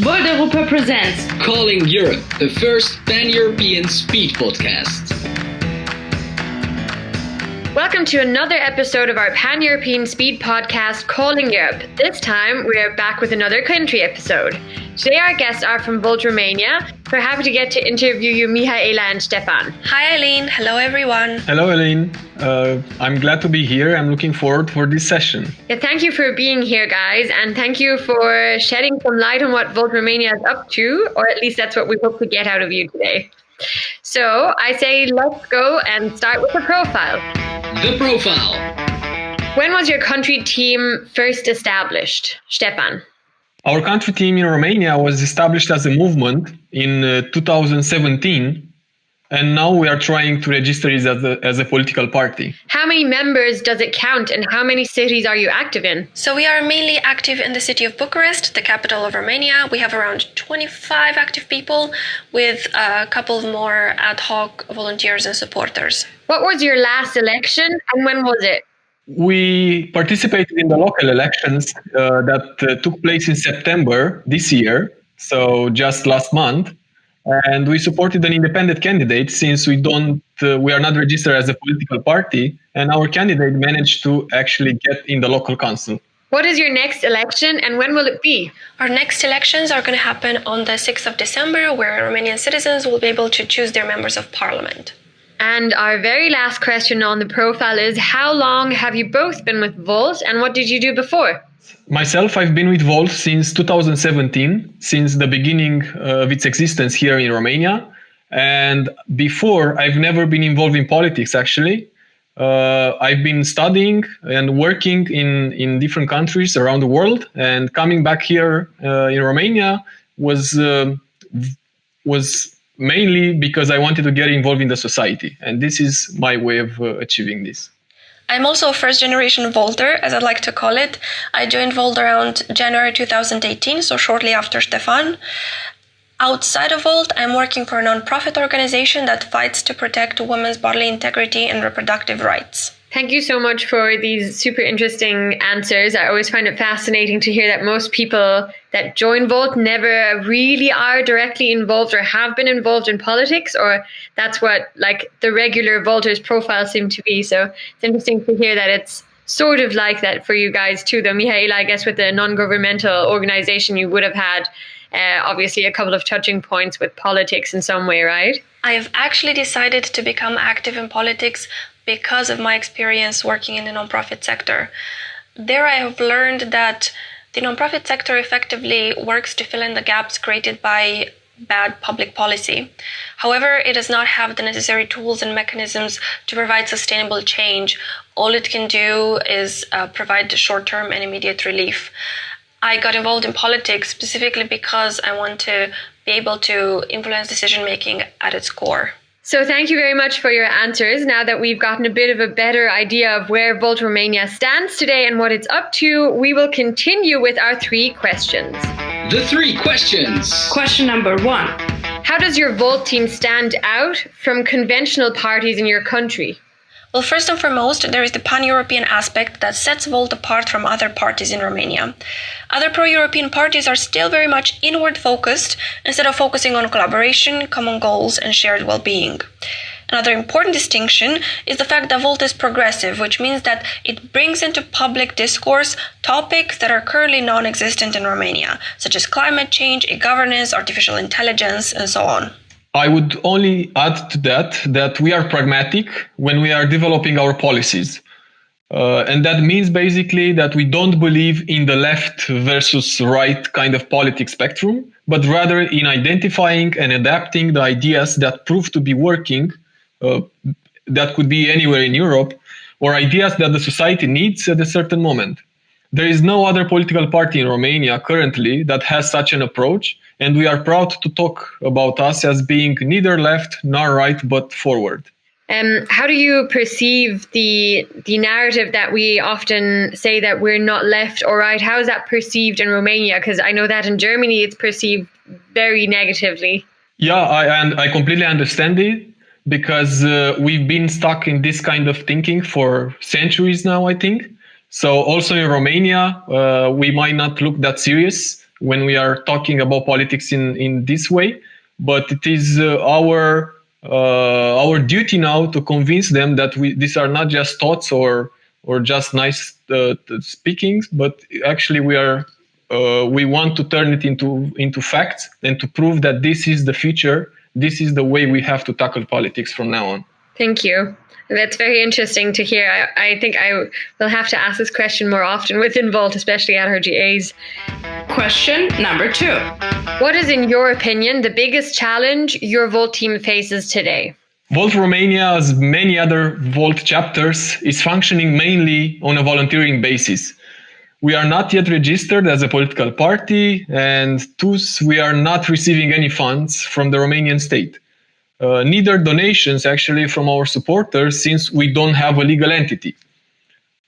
World Europa presents Calling Europe, the first pan-European speed podcast. Welcome to another episode of our pan-European speed podcast, Calling Europe. This time, we're back with another country episode. Today, our guests are from Volt, Romania. We're happy to get to interview you, Mihaela and Stefan. Hi, Eileen. Hello, everyone. Hello, Eileen. I'm glad to be here. I'm looking forward for this session. Yeah, thank you for being here, guys, and thank you for shedding some light on what Volt Romania is up to, or at least that's what we hope to get out of you today. So, I say let's go and start with the profile. The profile. When was your country team first established? Stefan. Our country team in Romania was established as a movement in 2017, and now we are trying to register it as a political party. How many members does it count, and how many cities are you active in? So we are mainly active in the city of Bucharest, the capital of Romania. We have around 25 active people with a couple of more ad hoc volunteers and supporters. What was your last election, and when was it? We participated in the local elections that took place in September this year, so just last month. And we supported an independent candidate since we are not registered as a political party, and our candidate managed to actually get in the local council. What is your next election, and when will it be? Our next elections are going to happen on the 6th of December, where Romanian citizens will be able to choose their members of parliament. And our very last question on the profile is, how long have you both been with Volt, and what did you do before? Myself, I've been with Volt since 2017, since the beginning of its existence here in Romania. And before, I've never been involved in politics, actually. I've been studying and working in different countries around the world. And coming back here in Romania was mainly because I wanted to get involved in the society. And this is my way of achieving this. I'm also a first-generation Volter, as I'd like to call it. I joined Volt around January 2018, so shortly after Stefan. Outside of Volt, I'm working for a non-profit organization that fights to protect women's bodily integrity and reproductive rights. Thank you so much for these super interesting answers. I always find it fascinating to hear that most people that join Volt never really are directly involved or have been involved in politics, or that's what like the regular Volters profile seem to be. So it's interesting to hear that it's sort of like that for you guys too. Though Mihaela, I guess with the non-governmental organization, you would have had obviously a couple of touching points with politics in some way, right? I've actually decided to become active in politics because of my experience working in the nonprofit sector. There I have learned that the nonprofit sector effectively works to fill in the gaps created by bad public policy. However, it does not have the necessary tools and mechanisms to provide sustainable change. All it can do is provide short-term and immediate relief. I got involved in politics specifically because I want to be able to influence decision-making at its core. So thank you very much for your answers. Now that we've gotten a bit of a better idea of where Volt Romania stands today and what it's up to, we will continue with our 3 questions. The 3 questions. question number 1. How does your Volt team stand out from conventional parties in your country? Well, first and foremost, there is the pan-European aspect that sets Volt apart from other parties in Romania. Other pro-European parties are still very much inward-focused instead of focusing on collaboration, common goals, and shared well-being. Another important distinction is the fact that Volt is progressive, which means that it brings into public discourse topics that are currently non-existent in Romania, such as climate change, e-governance, artificial intelligence, and so on. I would only add to that we are pragmatic when we are developing our policies. And that means basically that we don't believe in the left versus right kind of politics spectrum, but rather in identifying and adapting the ideas that prove to be working, that could be anywhere in Europe, or ideas that the society needs at a certain moment. There is no other political party in Romania currently that has such an approach, and we are proud to talk about us as being neither left nor right, but forward. How do you perceive the narrative that we often say that we're not left or right? How is that perceived in Romania? Because I know that in Germany it's perceived very negatively. Yeah, I completely understand it, because we've been stuck in this kind of thinking for centuries now, I think. So also in Romania, we might not look that serious when we are talking about politics in this way. But it is our duty now to convince them that these are not just thoughts or just nice speakings, but actually we want to turn it into facts and to prove that this is the future. This is the way we have to tackle politics from now on. Thank you. That's very interesting to hear. I think I will have to ask this question more often within Volt, especially at our GAs. Question number 2. What is, in your opinion, the biggest challenge your Volt team faces today? Volt Romania, as many other Volt chapters, is functioning mainly on a volunteering basis. We are not yet registered as a political party, and thus we are not receiving any funds from the Romanian state. Neither donations actually from our supporters, since we don't have a legal entity.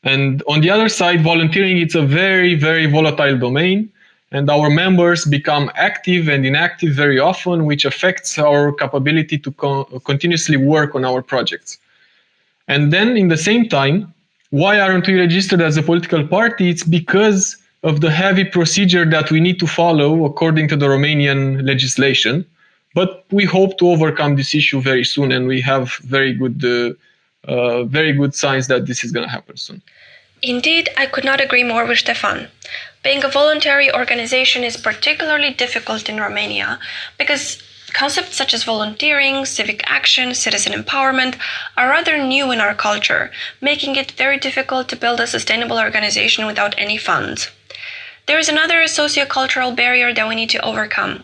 And on the other side, volunteering is a very, very volatile domain, and our members become active and inactive very often, which affects our capability to continuously work on our projects. And then in the same time, why aren't we registered as a political party? It's because of the heavy procedure that we need to follow according to the Romanian legislation. But we hope to overcome this issue very soon, and we have very good signs that this is going to happen soon. Indeed, I could not agree more with Stefan. Being a voluntary organization is particularly difficult in Romania because concepts such as volunteering, civic action, citizen empowerment are rather new in our culture, making it very difficult to build a sustainable organization without any funds. There is another sociocultural barrier that we need to overcome.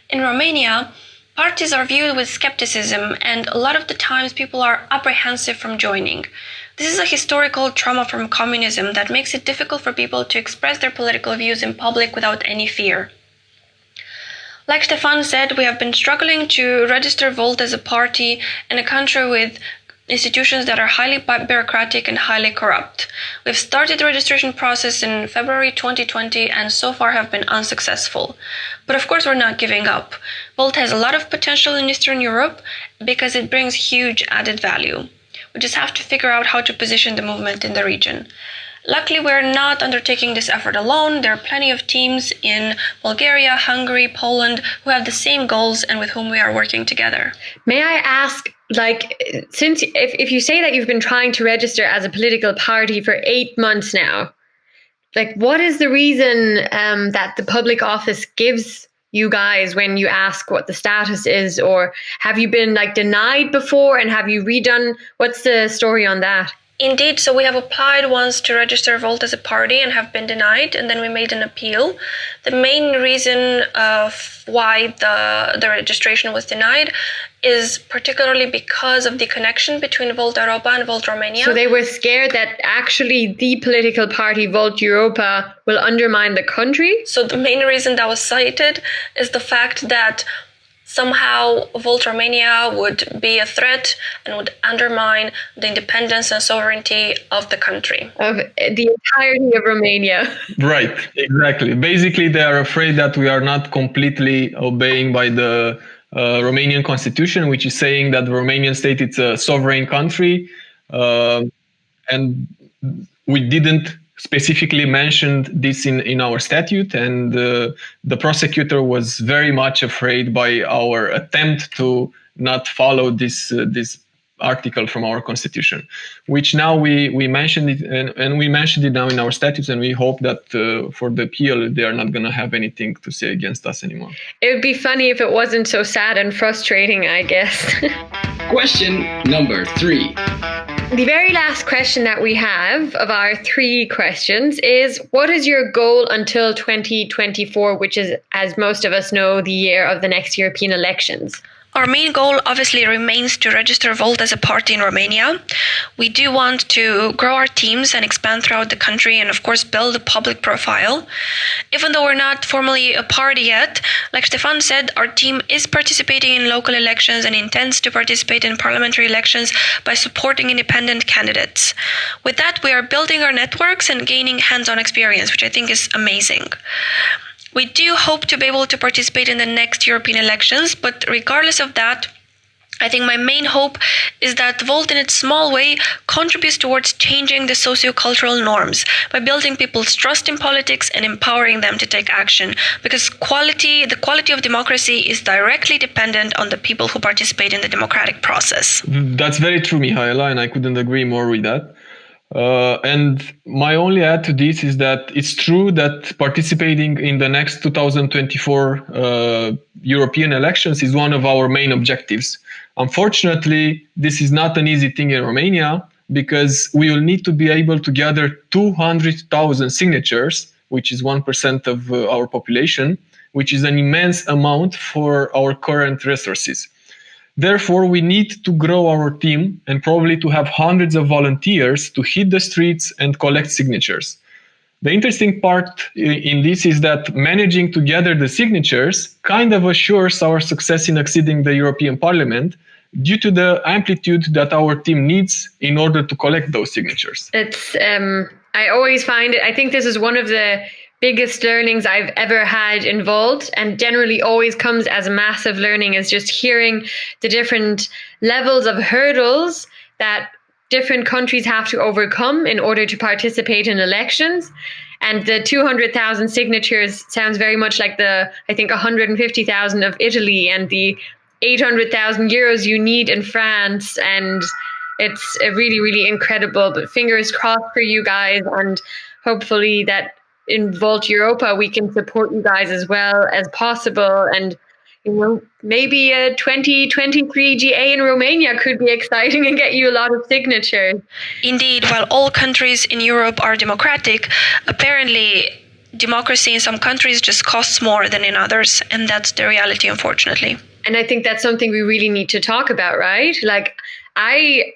In Romania, parties are viewed with skepticism, and a lot of the times people are apprehensive from joining. This is a historical trauma from communism that makes it difficult for people to express their political views in public without any fear. Like Stefan said, we have been struggling to register Volt as a party in a country with institutions that are highly bureaucratic and highly corrupt. We've started the registration process in February 2020 and so far have been unsuccessful. But of course, we're not giving up. Volt has a lot of potential in Eastern Europe because it brings huge added value. We just have to figure out how to position the movement in the region. Luckily, we're not undertaking this effort alone. There are plenty of teams in Bulgaria, Hungary, Poland who have the same goals and with whom we are working together. May I ask, since if you say that you've been trying to register as a political party for 8 months now, what is the reason that the public office gives you guys when you ask what the status is? Or have you been denied before and have you redone? What's the story on that? Indeed, so we have applied once to register Volt as a party and have been denied, and then we made an appeal. The main reason of why the registration was denied is particularly because of the connection between Volt Europa and Volt Romania. So they were scared that actually the political party Volt Europa will undermine the country? So the main reason that was cited is the fact that somehow Volt Romania would be a threat and would undermine the independence and sovereignty of the country. Of the entirety of Romania. Right, exactly. Basically, they are afraid that we are not completely obeying by the Romanian constitution, which is saying that the Romanian state is a sovereign country. And we didn't specifically mentioned this in our statute, and the prosecutor was very much afraid by our attempt to not follow this article from our constitution, which now we mentioned it, and we mentioned it now in our statutes, and we hope that for the appeal they are not going to have anything to say against us anymore. It would be funny if it wasn't so sad and frustrating, I guess. Question number 3. The very last question that we have of our 3 questions is, what is your goal until 2024, which is, as most of us know, the year of the next European elections? Our main goal obviously remains to register Volt as a party in Romania. We do want to grow our teams and expand throughout the country and of course build a public profile. Even though we're not formally a party yet, like Stefan said, our team is participating in local elections and intends to participate in parliamentary elections by supporting independent candidates. With that, we are building our networks and gaining hands-on experience, which I think is amazing. We do hope to be able to participate in the next European elections, but regardless of that, I think my main hope is that Volt in its small way contributes towards changing the socio-cultural norms by building people's trust in politics and empowering them to take action, because the quality of democracy is directly dependent on the people who participate in the democratic process. That's very true, Mihaela, and I couldn't agree more with that. And my only add to this is that it's true that participating in the next 2024 European elections is one of our main objectives. Unfortunately, this is not an easy thing in Romania, because we will need to be able to gather 200,000 signatures, which is 1% of our population, which is an immense amount for our current resources. Therefore, we need to grow our team and probably to have hundreds of volunteers to hit the streets and collect signatures. The interesting part in this is that managing to gather the signatures kind of assures our success in exceeding the European Parliament due to the amplitude that our team needs in order to collect those signatures. I always find it, I think this is one of the biggest learnings I've ever had involved, and generally always comes as a massive learning, is just hearing the different levels of hurdles that different countries have to overcome in order to participate in elections. And the 200,000 signatures sounds very much like the, I think, 150,000 of Italy and the 800,000 euros you need in France. And it's really, really incredible. But fingers crossed for you guys, and hopefully that in Volt Europa we can support you guys as well as possible. And maybe a 2023 GA in Romania could be exciting and get you a lot of signatures. Indeed, while all countries in Europe are democratic, apparently democracy in some countries just costs more than in others, and that's the reality, unfortunately. And I think that's something we really need to talk about, right? Like, I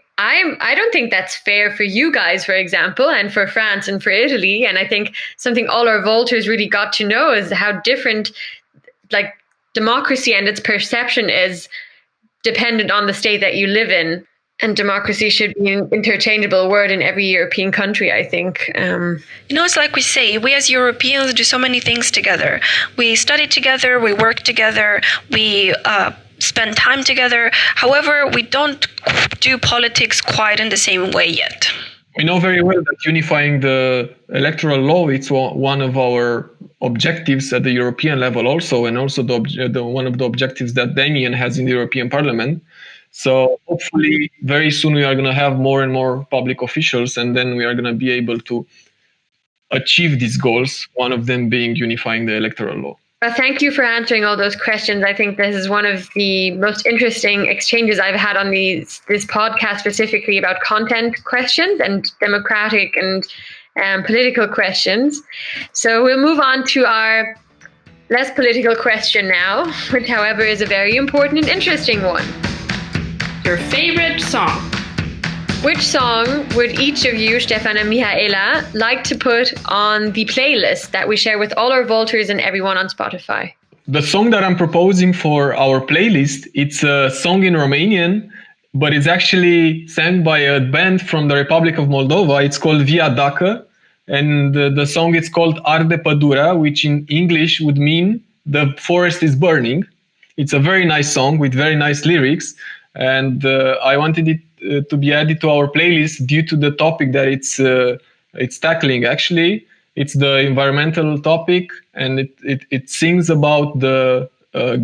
don't think that's fair for you guys, for example, and for France and for Italy. And I think something all our Volters really got to know is how different, like, democracy and its perception is dependent on the state that you live in. And democracy should be an interchangeable word in every European country, I think. It's like we say, we as Europeans do so many things together. We study together, we work together, we spend time together. However, we don't do politics quite in the same way yet. We know very well that unifying the electoral law, it's one of our objectives at the European level also, and also one of the objectives that Damien has in the European Parliament. So hopefully very soon we are going to have more and more public officials, and then we are going to be able to achieve these goals, one of them being unifying the electoral law. Well, thank you for answering all those questions. I think this is one of the most interesting exchanges I've had on this podcast, specifically about content questions and democratic and political questions. So we'll move on to our less political question now, which, however, is a very important and interesting one. Your favorite song? Which song would each of you, Stefan and Mihaela, like to put on the playlist that we share with all our Volters and everyone on Spotify? The song that I'm proposing for our playlist, it's a song in Romanian, but it's actually sang by a band from the Republic of Moldova. It's called Via Dacă, and the song is called Arde Pădurea, which in English would mean the forest is burning. It's a very nice song with very nice lyrics, and I wanted it to be added to our playlist due to the topic that it's tackling. Actually, it's the environmental topic, and it sings about the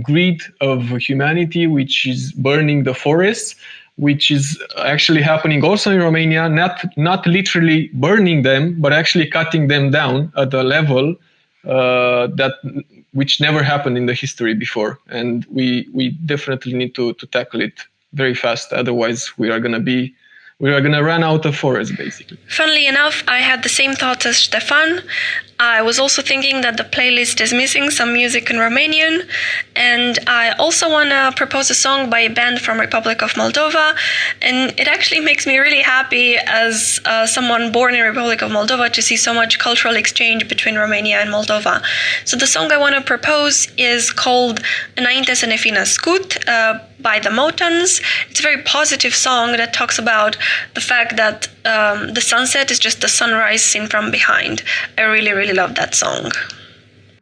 greed of humanity, which is burning the forests, which is actually happening also in Romania, not literally burning them, but actually cutting them down at a level which never happened in the history before. And we definitely need to tackle it very fast. Otherwise, we are going to run out of forest, basically. Funnily enough, I had the same thoughts as Stefan. I was also thinking that the playlist is missing some music in Romanian, and I also want to propose a song by a band from Republic of Moldova, and it actually makes me really happy as someone born in Republic of Moldova to see so much cultural exchange between Romania and Moldova. So the song I want to propose is called Înainte să ne fi născut by the Motans. It's a very positive song that talks about the fact that the sunset is just the sunrise seen from behind. I really, really love that song.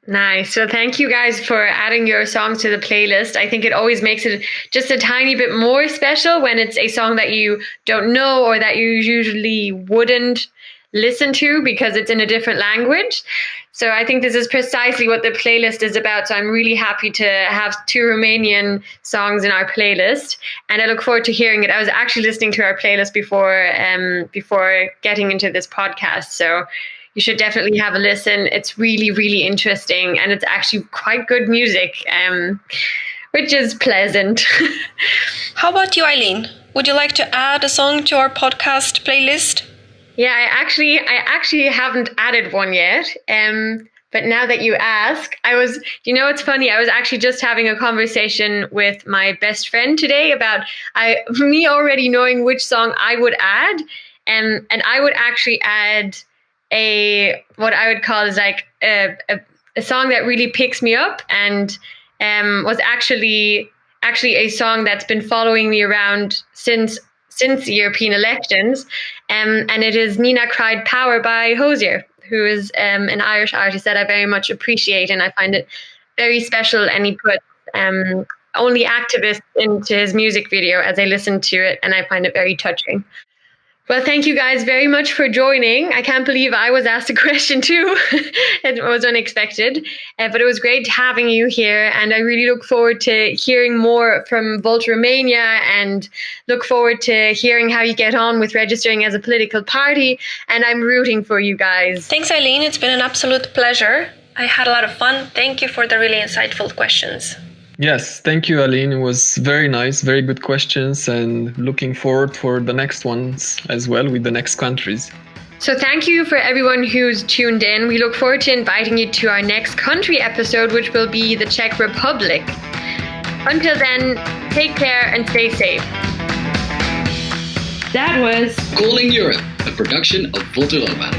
Nice. So thank you guys for adding your songs to the playlist. I think it always makes it just a tiny bit more special when it's a song that you don't know or that you usually wouldn't listen to because it's in a different language. So I think this is precisely what the playlist is about. So I'm really happy to have 2 Romanian songs in our playlist, and I look forward to hearing it. I was actually listening to our playlist before getting into this podcast. So you should definitely have a listen. It's really, really interesting, and it's actually quite good music, which is pleasant. How about you, Eileen? Would you like to add a song to our podcast playlist? Yeah, I actually haven't added one yet. But now that you ask, it's funny. I was actually just having a conversation with my best friend today about me already knowing which song I would add, and I would actually add what I would call is like a song that really picks me up, and was actually a song that's been following me around since the European elections, and it is Nina Cried Power by Hozier, who is an Irish artist that I very much appreciate, and I find it very special, and he put only activists into his music video as I listen to it, and I find it very touching. Well, thank you guys very much for joining. I can't believe I was asked a question too. It was unexpected, but it was great having you here. And I really look forward to hearing more from Volt Romania, and look forward to hearing how you get on with registering as a political party. And I'm rooting for you guys. Thanks, Eileen. It's been an absolute pleasure. I had a lot of fun. Thank you for the really insightful questions. Yes, thank you, Aline. It was very nice, very good questions, and looking forward for the next ones as well with the next countries. So thank you for everyone who's tuned in. We look forward to inviting you to our next country episode, which will be the Czech Republic. Until then, take care and stay safe. That was Calling Europe, a production of Volt Europa.